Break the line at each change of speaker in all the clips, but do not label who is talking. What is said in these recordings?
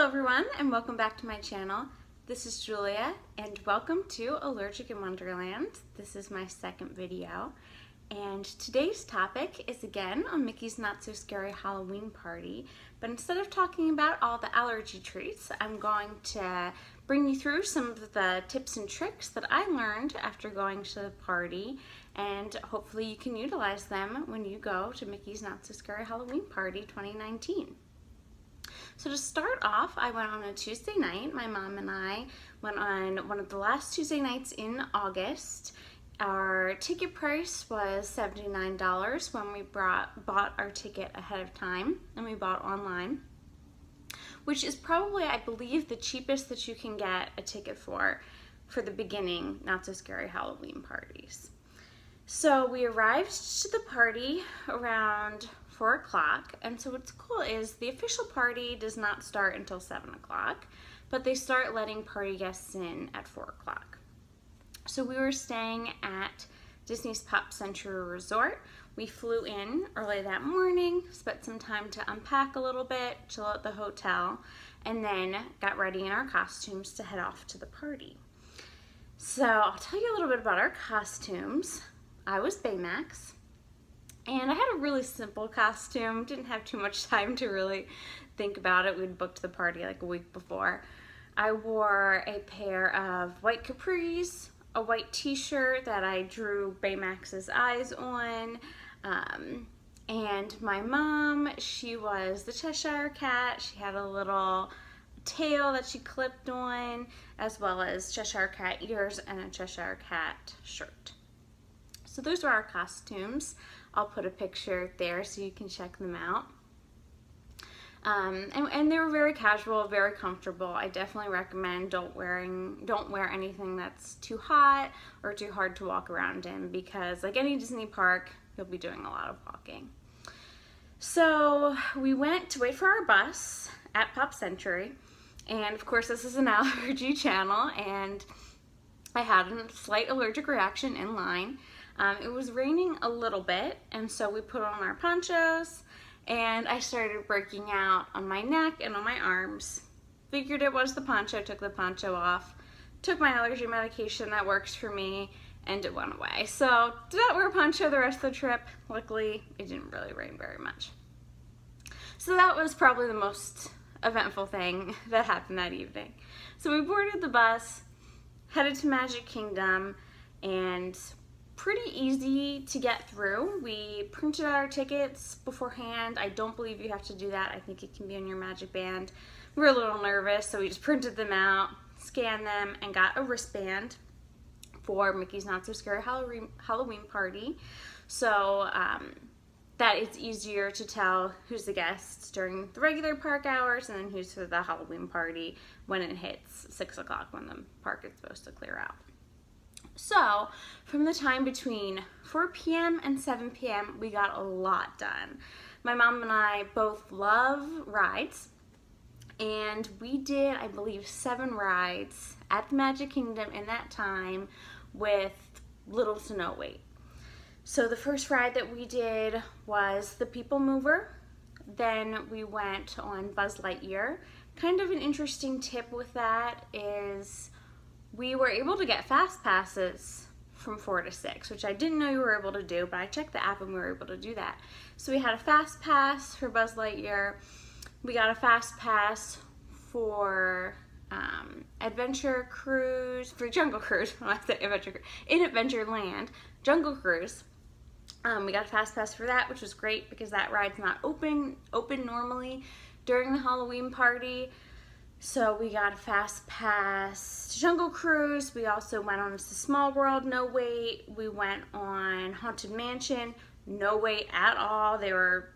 Hello everyone, and welcome back to my channel. This is Julia and welcome to Allergic in Wonderland. This is my second video, and today's topic is again on Mickey's Not So Scary Halloween Party, but instead of talking about all the allergy treats, I'm going to bring you through some of the tips and tricks that I learned after going to the party, and hopefully you can utilize them when you go to Mickey's Not So Scary Halloween Party 2019. So to start off, I went on a Tuesday night. My mom and I went on one of the last Tuesday nights in August. Our ticket price was $79 when we bought our ticket ahead of time, and we bought online, which is probably, I believe, the cheapest that you can get a ticket for the beginning Not So Scary Halloween parties. So we arrived to the party around 4 o'clock, and so what's cool is the official party does not start until 7 o'clock, but they start letting party guests in at 4 o'clock. So we were staying at Disney's Pop Century Resort. We flew in early that morning, spent some time to unpack a little bit, chill at the hotel, and then got ready in our costumes to head off to the party. So I'll tell you a little bit about our costumes. I was Baymax. And I had a really simple costume, didn't have too much time to really think about it. We'd booked the party like a week before. I wore a pair of white capris, a white t-shirt that I drew Baymax's eyes on, and my mom, she was the Cheshire Cat. She had a little tail that she clipped on, as well as Cheshire Cat ears and a Cheshire Cat shirt. So those were our costumes. I'll put a picture there so you can check them out. And they were very casual, very comfortable. I definitely recommend don't wear anything that's too hot or too hard to walk around in, because like any Disney park, you'll be doing a lot of walking. So we went to wait for our bus at Pop Century, and of course this is an allergy channel, and I had a slight allergic reaction in line. It was raining a little bit, and so we put on our ponchos, and I started breaking out on my neck and on my arms. Figured it was the poncho, took the poncho off, took my allergy medication that works for me, and it went away. So did not wear a poncho the rest of the trip. Luckily, it didn't really rain very much. So that was probably the most eventful thing that happened that evening. So we boarded the bus, headed to Magic Kingdom, and pretty easy to get through. We printed out our tickets beforehand. I don't believe you have to do that. I think it can be on your Magic Band. We were a little nervous, so we just printed them out, scanned them, and got a wristband for Mickey's Not So Scary Halloween Party. So that it's easier to tell who's the guests during the regular park hours and then who's for the Halloween party when it hits 6 o'clock when the park is supposed to clear out. So from the time between 4 p.m. and 7 p.m. we got a lot done. My mom and I both love rides, and we did, I believe, 7 rides at the Magic Kingdom in that time with little to no wait. So the first ride that we did was the People Mover. Then we went on Buzz Lightyear. Kind of an interesting tip with that is we were able to get fast passes from 4 to 6, which I didn't know you were able to do, but I checked the app and we were able to do that. So we had a fast pass for Buzz Lightyear. We got a fast pass for Adventure Cruise, for Jungle Cruise, when I say Adventure Cruise, in Adventureland, Jungle Cruise. We got a fast pass for that, which was great because that ride's not open normally during the Halloween party. So we got a fast pass to Jungle Cruise. We also went on to Small World, no wait. We went on Haunted Mansion, no wait at all. They were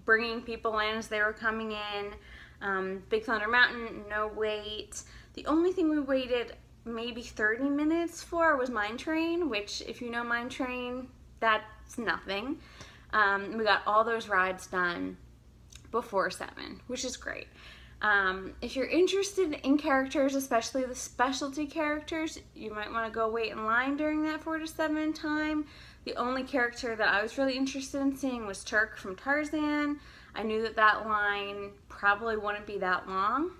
bringing people in as they were coming in. Big Thunder Mountain, no wait. The only thing we waited maybe 30 minutes for was Mine Train, which if you know Mine Train, that's nothing. We got all those rides done before 7, which is great. If you're interested in characters, especially the specialty characters, you might want to go wait in line during that 4 to 7 time. The only character that I was really interested in seeing was Turk from Tarzan. I knew that that line probably wouldn't be that long,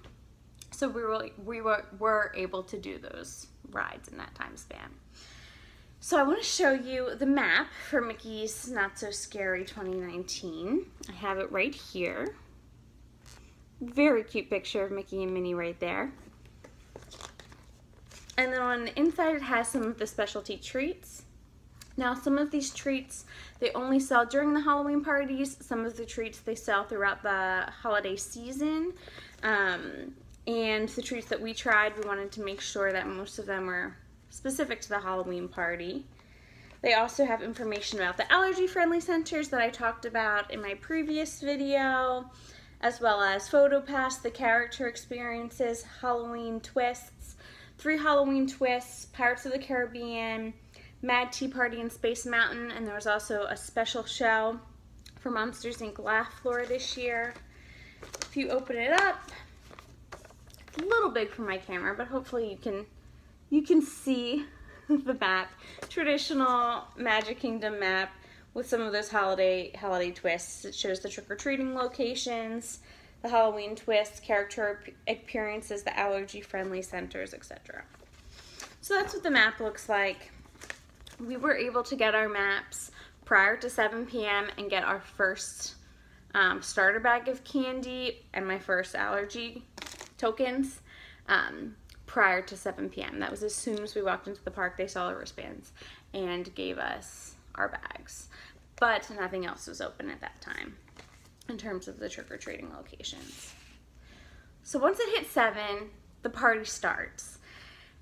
So we were able to do those rides in that time span. So I want to show you the map for Mickey's Not So Scary 2019. I have it right here. Very cute picture of Mickey and Minnie right there. And then on the inside it has some of the specialty treats. Now some of these treats they only sell during the Halloween parties. Some of the treats they sell throughout the holiday season. And the treats that we tried, we wanted to make sure that most of them were specific to the Halloween party. They also have information about the allergy-friendly centers that I talked about in my previous video, as well as PhotoPass, the character experiences, Halloween twists, 3 Halloween twists, Pirates of the Caribbean, Mad Tea Party in Space Mountain, and there was also a special show for Monsters Inc. Laugh Floor this year. If you open it up, it's a little big for my camera, but hopefully you can see the map. Traditional Magic Kingdom map with some of those holiday twists. It shows the trick-or-treating locations, the Halloween twists, character appearances, the allergy-friendly centers, etc. So that's what the map looks like. We were able to get our maps prior to 7 p.m. and get our first starter bag of candy and my first allergy tokens prior to 7 p.m. That was as soon as we walked into the park. They saw our wristbands and gave us our bags. But nothing else was open at that time in terms of the trick-or-treating locations. So once it hit 7, the party starts.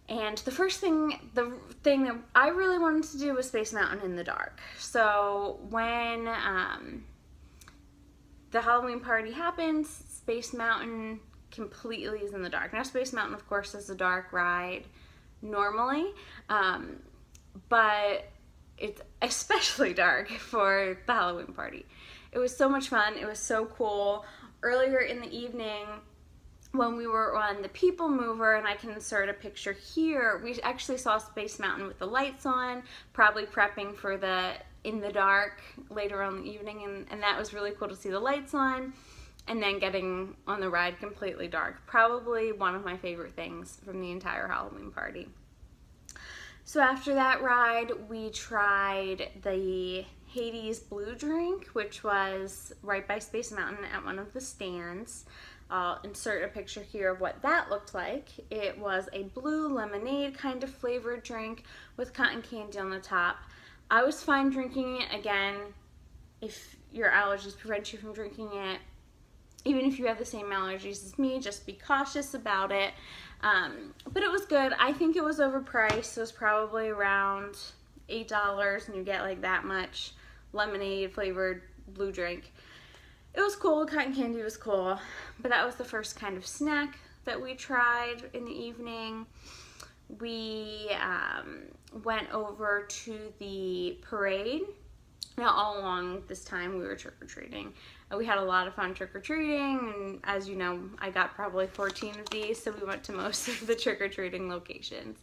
And the thing that I really wanted to do was Space Mountain in the dark. So when the Halloween party happens, Space Mountain completely is in the dark. Now Space Mountain, of course, is a dark ride normally, but it's especially dark for the Halloween party. It was so much fun. It was so cool. Earlier in the evening, when we were on the People Mover, and I can insert a picture here, we actually saw Space Mountain with the lights on, probably prepping for the in the dark later on in the evening, and that was really cool to see the lights on, and then getting on the ride completely dark. Probably one of my favorite things from the entire Halloween party. So after that ride, we tried the Hades Blue drink, which was right by Space Mountain at one of the stands. I'll insert a picture here of what that looked like. It was a blue lemonade kind of flavored drink with cotton candy on the top. I was fine drinking it. Again, if your allergies prevent you from drinking it, even if you have the same allergies as me, just be cautious about it. But it was good. I think it was overpriced. It was probably around $8 and you get like that much lemonade flavored blue drink. It was cool. Cotton candy was cool. But that was the first kind of snack that we tried in the evening. We went over to the parade. Now, all along this time, we were trick-or-treating. We had a lot of fun trick-or-treating, and as you know, I got probably 14 of these, so we went to most of the trick-or-treating locations.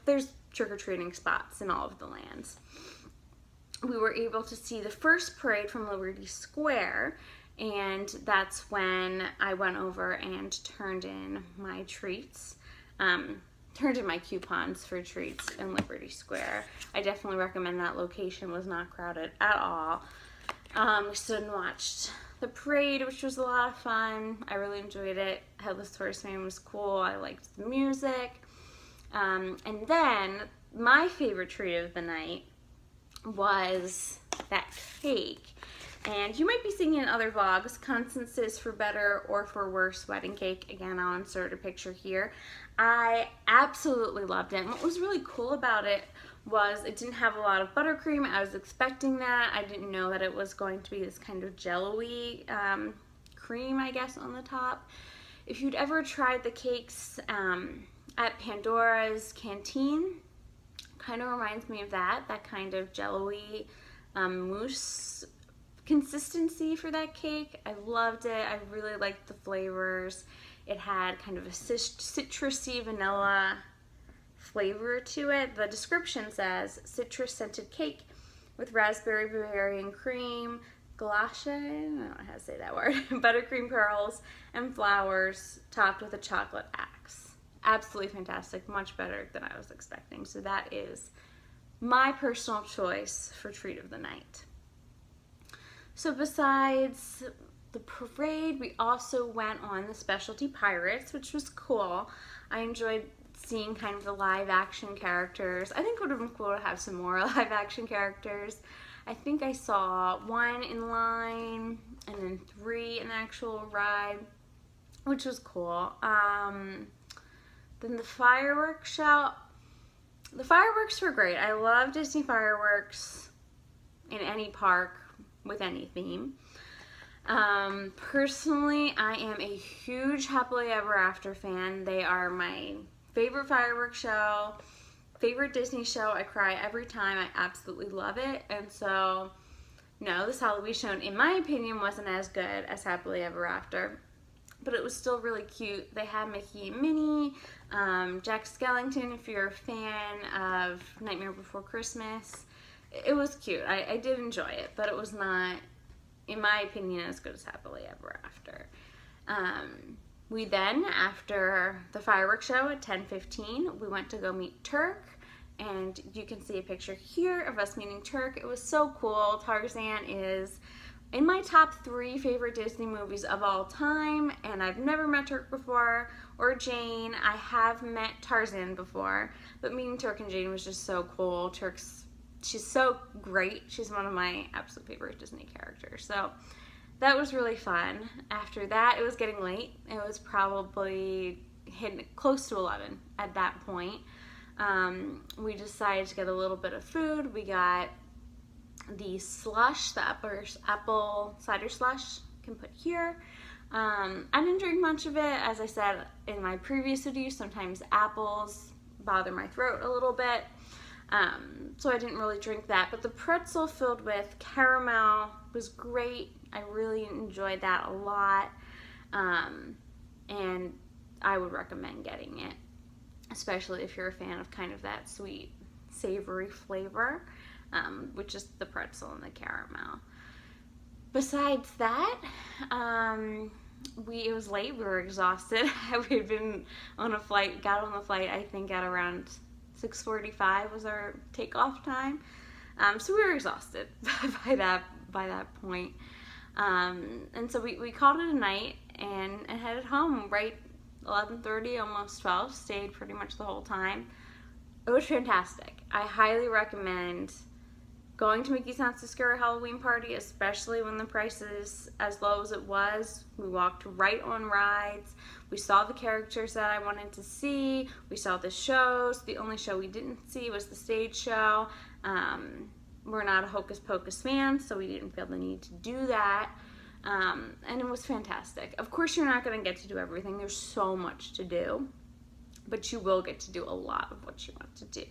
There's trick-or-treating spots in all of the lands. We were able to see the first parade from Liberty Square, and that's when I went over and turned in my treats. Turned in my coupons for treats in Liberty Square. I definitely recommend that location. Was not crowded at all. We stood and watched the parade, which was a lot of fun. I really enjoyed it. Headless Horseman was cool. I liked the music. And then my favorite treat of the night was that cake. And you might be seeing it in other vlogs, Constance's For Better or For Worse wedding cake. Again, I'll insert a picture here. I absolutely loved it. And what was really cool about it was it didn't have a lot of buttercream. I was expecting that. I didn't know that it was going to be this kind of jello-y cream, I guess, on the top. If you'd ever tried the cakes at Pandora's Canteen, kind of reminds me of that kind of jello-y mousse consistency for that cake. I loved it. I really liked the flavors. It had kind of a citrusy vanilla flavor to it. The description says citrus scented cake with raspberry, Bavarian cream, galache, I don't know how to say that word, buttercream pearls and flowers topped with a chocolate axe. Absolutely fantastic, much better than I was expecting. So that is my personal choice for treat of the night. So besides the parade, we also went on the Specialty Pirates, which was cool. I enjoyed seeing kind of the live action characters. I think it would have been cool to have some more live action characters. I think I saw 1 in line and then 3 in the actual ride, which was cool. Then the fireworks show. The fireworks were great. I love Disney fireworks in any park with any theme. Personally, I am a huge Happily Ever After fan. They are my favorite fireworks show, favorite Disney show. I cry every time. I absolutely love it. And so, no, this Halloween show, in my opinion, wasn't as good as Happily Ever After, but it was still really cute. They had Mickey and Minnie, Jack Skellington, if you're a fan of Nightmare Before Christmas. It was cute. I did enjoy it, but it was not, in my opinion, as good as Happily Ever After. We then, after the fireworks show at 10:15, we went to go meet Turk, and you can see a picture here of us meeting Turk. It was so cool. Tarzan is in my top 3 favorite Disney movies of all time, and I've never met Turk before, or Jane. I have met Tarzan before, but meeting Turk and Jane was just so cool. She's so great. She's one of my absolute favorite Disney characters. So that was really fun. After that, it was getting late. It was probably hitting close to 11 at that point. We decided to get a little bit of food. We got the slush, the apple cider slush, can put here. I didn't drink much of it. As I said in my previous video, sometimes apples bother my throat a little bit. So I didn't really drink that, but the pretzel filled with caramel was great. I really enjoyed that a lot, and I would recommend getting it, especially if you're a fan of kind of that sweet, savory flavor, which is the pretzel and the caramel. Besides that, it was late. We were exhausted. We had been on a flight, got on the flight, I think at around 6:45 was our takeoff time. So we were exhausted by that point. And so we called it a night and headed home right 11:30, almost 12. Stayed pretty much the whole time. It was fantastic. I highly recommend going to Mickey's Not So Scary Halloween Party, especially when the price is as low as it was. We walked right on rides. We saw the characters that I wanted to see. We saw the shows. The only show we didn't see was the stage show. We're not a Hocus Pocus fan, so we didn't feel the need to do that. And it was fantastic. Of course, you're not going to get to do everything. There's so much to do, but you will get to do a lot of what you want to do.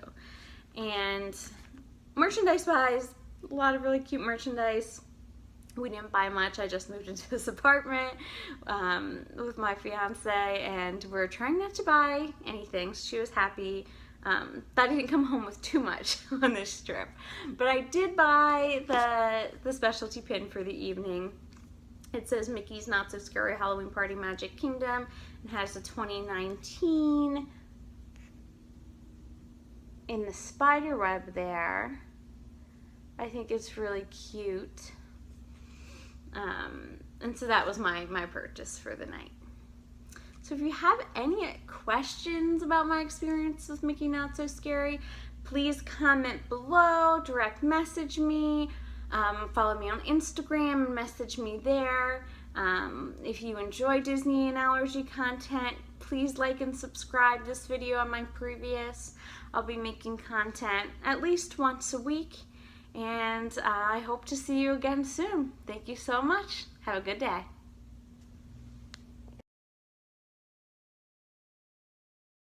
And merchandise-wise, a lot of really cute merchandise. We didn't buy much. I just moved into this apartment with my fiance, and we're trying not to buy anything. So she was happy that I didn't come home with too much on this trip. But I did buy the specialty pin for the evening. It says Mickey's Not So Scary Halloween Party Magic Kingdom. It has the 2019 in the spider web there. I think it's really cute. And so that was my purchase for the night. So if you have any questions about my experience with Mickey Not So Scary, please comment below, direct message me, follow me on Instagram and message me there. If you enjoy Disney and allergy content, please like and subscribe this video on my previous. I'll be making content at least once a week, and I hope to see you again soon. Thank you so much. Have a good day.